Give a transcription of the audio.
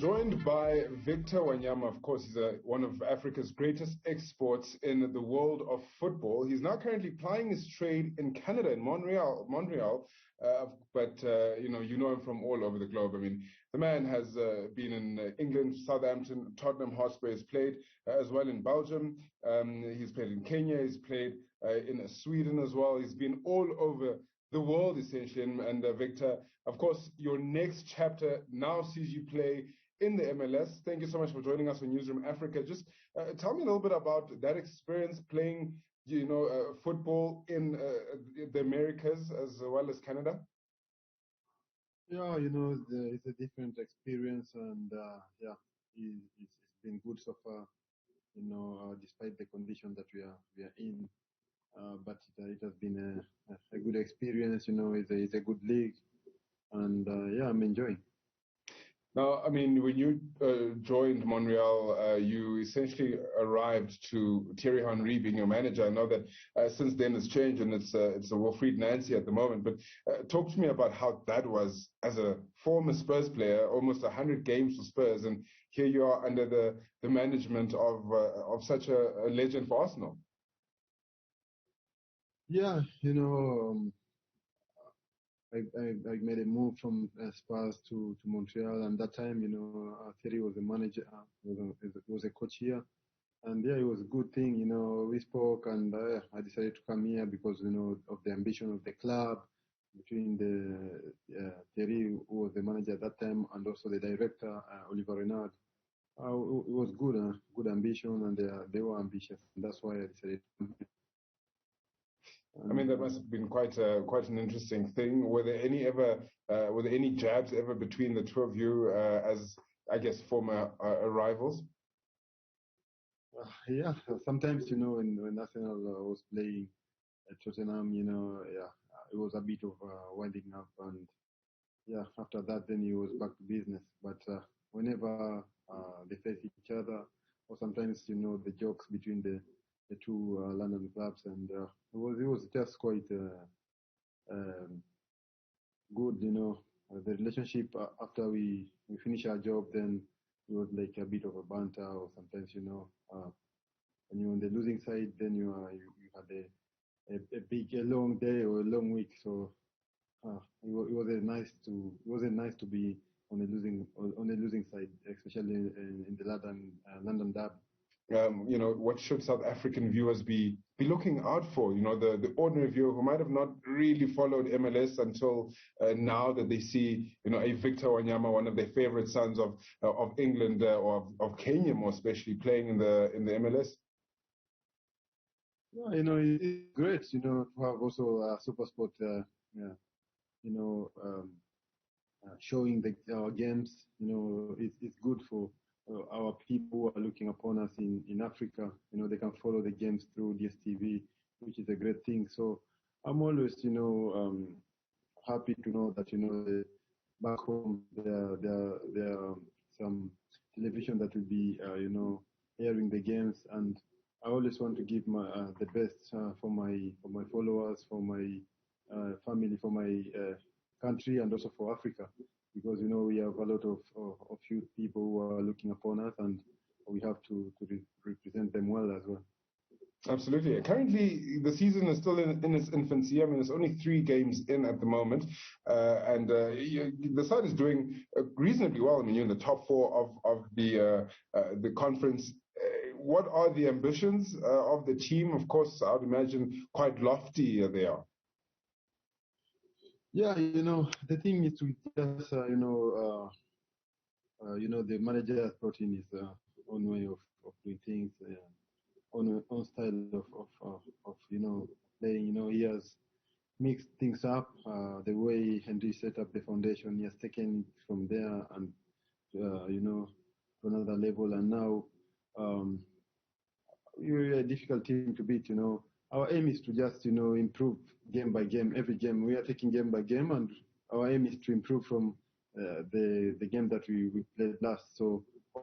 Joined by Victor Wanyama. Of course, he's one of Africa's greatest exports in the world of football. He's now currently plying his trade in Canada, in Montreal. But you know him from all over the globe. I mean, the man has been in England, Southampton, Tottenham Hotspur. He's played as well in Belgium. He's played in Kenya. He's played in Sweden as well. He's been all over the world, essentially. And Victor, of course, your next chapter now sees you play in the MLS. Thank you so much for joining us on Newzroom Africa. Just tell me a little bit about that experience playing, football in the Americas as well as Canada. Yeah, it's a different experience, and it's been good so far. Despite the condition that we are in, but it has been a good experience. It's a good league, and I'm enjoying. Now, I mean, when you joined Montreal, you essentially arrived to Thierry Henry being your manager. I know that since then it's changed and it's a Wilfried Nancy at the moment. But talk to me about how that was as a former Spurs player, almost 100 games for Spurs, and here you are under the management of such a legend for Arsenal. Yeah, I made a move from Spurs to Montreal, and that time, Thierry was a manager, was a coach here, and it was a good thing. We spoke, and I decided to come here because of the ambition of the club, between the Thierry, who was the manager at that time, and also the director, Oliver Renard. It was good ambition, and they were ambitious, and that's why I decided to come here. I mean, that must have been quite an interesting thing. Were there any jabs ever between the two of you as, I guess, former rivals? Yeah, sometimes, when Arsenal was playing at Tottenham, it was a bit of winding up, and after that, then it was back to business. But whenever they face each other, or sometimes, the jokes between the two London clubs, and it was just quite good, the relationship after we finish our job, then it was like a bit of a banter, or sometimes, when you're on the losing side, then you had a long day or a long week, so it wasn't nice to be on the losing side, especially in the London derby. What should South African viewers be looking out for? The ordinary viewer who might have not really followed MLS until now, that they see, a Victor Wanyama, one of their favorite sons of England or of Kenya, more especially, playing in the MLS. Yeah, it's great, to have also SuperSport, showing our games. It's good for our people who are looking upon us in Africa. They can follow the games through DSTV, which is a great thing. So I'm always, happy to know that, back home there are some television that will be, airing the games, and I always want to give the best for my followers, for my family, for my country, and also for Africa, because we have a lot of youth people who are looking upon us, and we have to represent them well as well. Absolutely. Currently, the season is still in its infancy. I mean, it's only 3 games in at the moment, and the side is doing reasonably well. I mean, you're in the top 4 of the conference. What are the ambitions of the team? Of course, I would imagine quite lofty they are. Yeah, the thing is to just, the manager has brought in his own way of doing things, own style of playing. He has mixed things up. The way Henry set up the foundation, he has taken it from there and to another level. And now we're a difficult team to beat. Our aim is to just improve game by game. Every game we are taking game by game, and our aim is to improve from the game that we played last. So